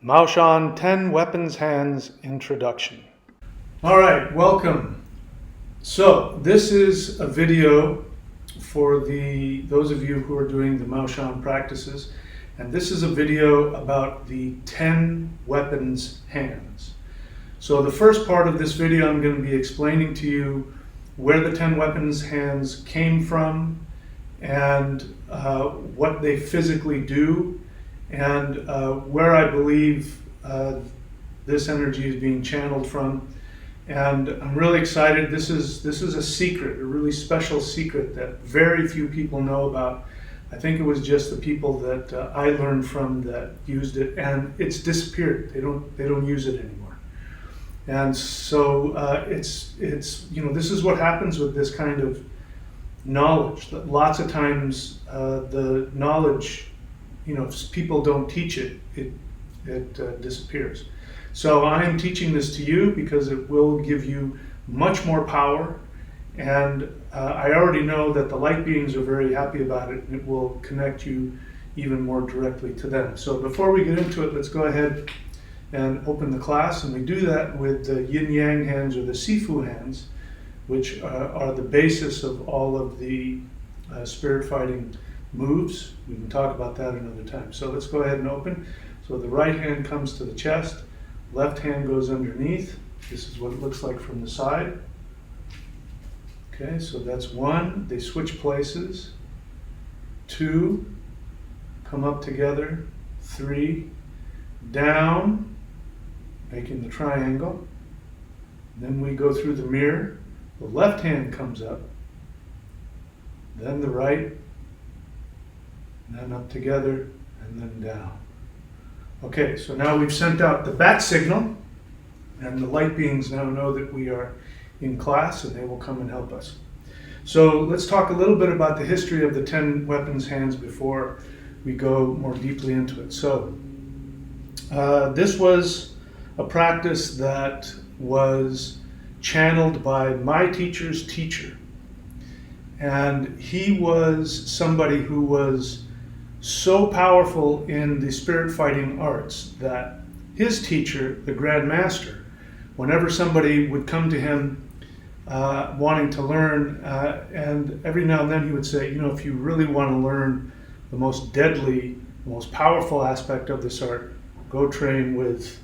Mao Shan 10 Weapons Hands Introduction. All right, welcome. So this is a video for those of you who are doing the Mao Shan practices, and this is a video about the 10 weapons hands. So the first part of this video, I'm going to be explaining to you where the 10 weapons hands came from and what they physically do, and where I believe this energy is being channeled from. And I'm really excited. This is a secret, a really special secret that very few people know about. I think it was just the people that I learned from that used it, and it's disappeared. They don't use it anymore. And so it's this is what happens with this kind of knowledge. Lots of times the knowledge, if people don't teach it, it disappears. So I am teaching this to you because it will give you much more power, and I already know that the light beings are very happy about it, and it will connect you even more directly to them. So before we get into it, let's go ahead and open the class, and we do that with the yin-yang hands or the sifu hands, which are the basis of all of the spirit fighting moves. We can talk about that another time. So let's go ahead and open. So the right hand comes to the chest, left hand goes underneath. This is what it looks like from the side. Okay, so that's one. They switch places. Two, come up together. Three, down, making the triangle. Then we go through the mirror. The left hand comes up, then the right, and then up together, and then down. Okay, so now we've sent out the bat signal, and the light beings now know that we are in class, and they will come and help us. So let's talk a little bit about the history of the 10 weapons hands before we go more deeply into it. So this was a practice that was channeled by my teacher's teacher. And he was somebody who was so powerful in the spirit fighting arts that his teacher, the Grand Master, whenever somebody would come to him wanting to learn, and every now and then he would say, if you really want to learn the most deadly, the most powerful aspect of this art, go train with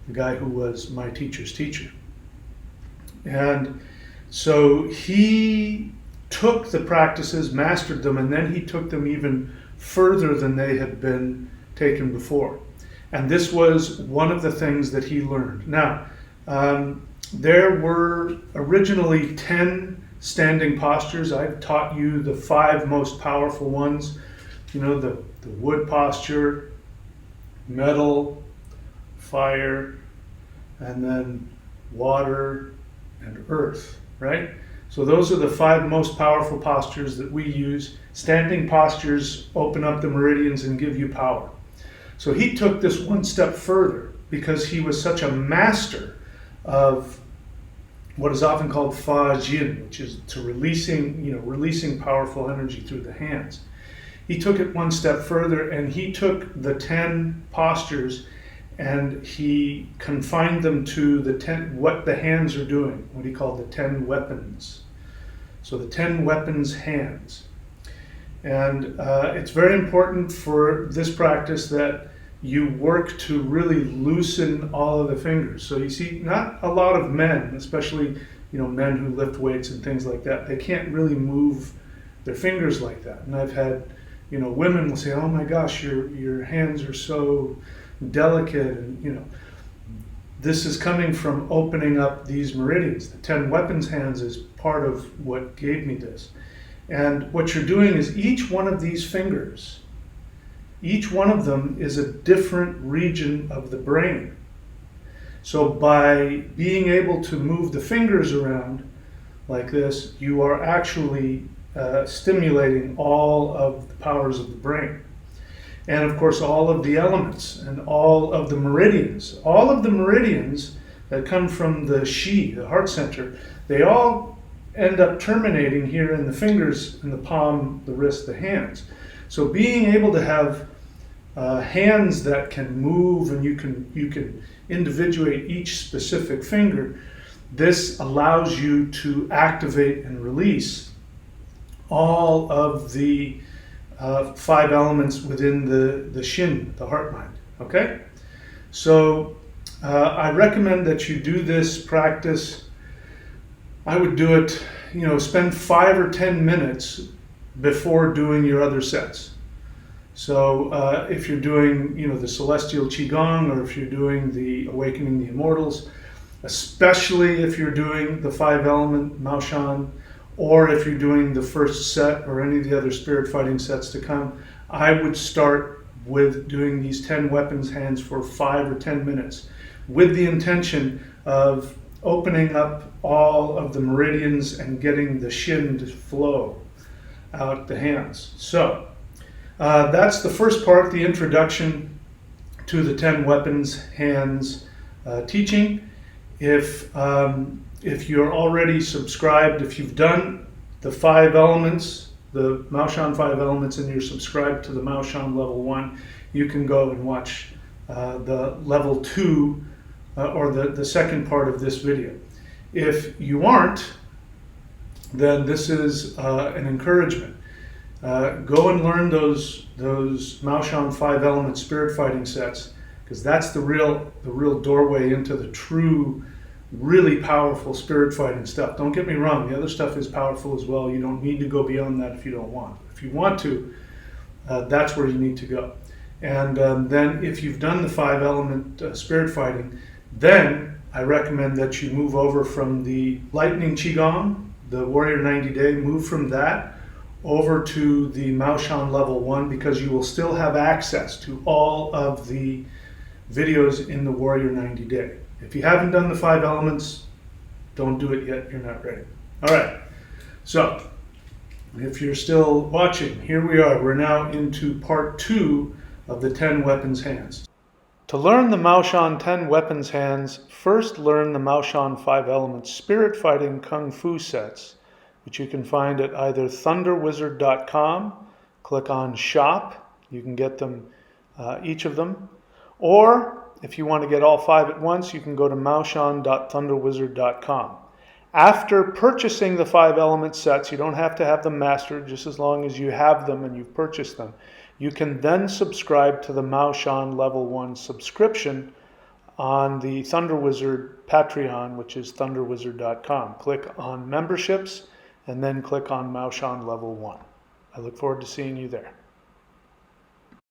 the guy who was my teacher's teacher. And so he took the practices, mastered them, and then he took them even further than they had been taken before. And this was one of the things that he learned. Now, there were originally 10 standing postures. I've taught you the 5 most powerful ones. The wood posture, metal, fire, and then water and earth, right? So those are the 5 most powerful postures that we use. Standing postures open up the meridians and give you power. So he took this one step further because he was such a master of what is often called fa jin, which is to releasing powerful energy through the hands. He took it one step further, and he took the 10 postures and he confined them to the 10, what the hands are doing, what he called the 10 weapons. So the 10 weapons hands. And it's very important for this practice that you work to really loosen all of the fingers. So you see, not a lot of men, especially men who lift weights and things like that, they can't really move their fingers like that. And I've had women will say, "Oh my gosh, your hands are so delicate," and this is coming from opening up these meridians. The 10 weapons hands is part of what gave me this. And what you're doing is each one of these fingers, each one of them is a different region of the brain. So by being able to move the fingers around like this, you are actually stimulating all of the powers of the brain. And of course, all of the elements and all of the meridians. All of the meridians that come from the Shi, the heart center, they all end up terminating here in the fingers, in the palm, the wrist, the hands. So being able to have hands that can move, and you can individuate each specific finger. This allows you to activate and release all of the 5 elements within the Shin, the heart mind. Okay? So I recommend that you do this practice. I would do it, spend 5 or 10 minutes before doing your other sets. So if you're doing, the Celestial Qigong, or if you're doing the Awakening the Immortals, especially if you're doing the 5-element Mao Shan, or if you're doing the first set or any of the other spirit fighting sets to come, I would start with doing these 10 weapons hands for 5 or 10 minutes with the intention of opening up all of the meridians and getting the Shin to flow out the hands. So that's the first part, the introduction to the 10 weapons hands teaching. If you're already subscribed, if you've done the 5 elements, the Mao Shan 5 elements, and you're subscribed to the Mao Shan level 1, you can go and watch the level 2 or the second part of this video. If you aren't, then this is an encouragement. Go and learn those Mao Shan 5 element spirit fighting sets, because that's the real doorway into the true, really powerful spirit fighting stuff. Don't get me wrong, the other stuff is powerful as well. You don't need to go beyond that if you don't want. If you want to, that's where you need to go. And then if you've done the 5 element spirit fighting, then I recommend that you move over from the Lightning Qigong, the Warrior 90 Day, move from that over to the Mao Shan level 1, because you will still have access to all of the videos in the Warrior 90 Day. If you haven't done the 5 elements, don't do it yet, you're not ready. All right, so if you're still watching, here we are. We're now into part 2 of the 10 weapons hands. To learn the Mao Shan 10 weapons hands, first learn the Mao Shan 5 elements spirit fighting kung fu sets, which you can find at either thunderwizard.com, click on shop, you can get them, each of them, or if you want to get all 5 at once, you can go to maoshan.thunderwizard.com. After purchasing the 5 element sets, you don't have to have them mastered, just as long as you have them and you've purchased them. You can then subscribe to the Mao Shan level 1 subscription on the Thunderwizard Patreon, which is thunderwizard.com. Click on memberships and then click on Mao Shan level 1. I look forward to seeing you there.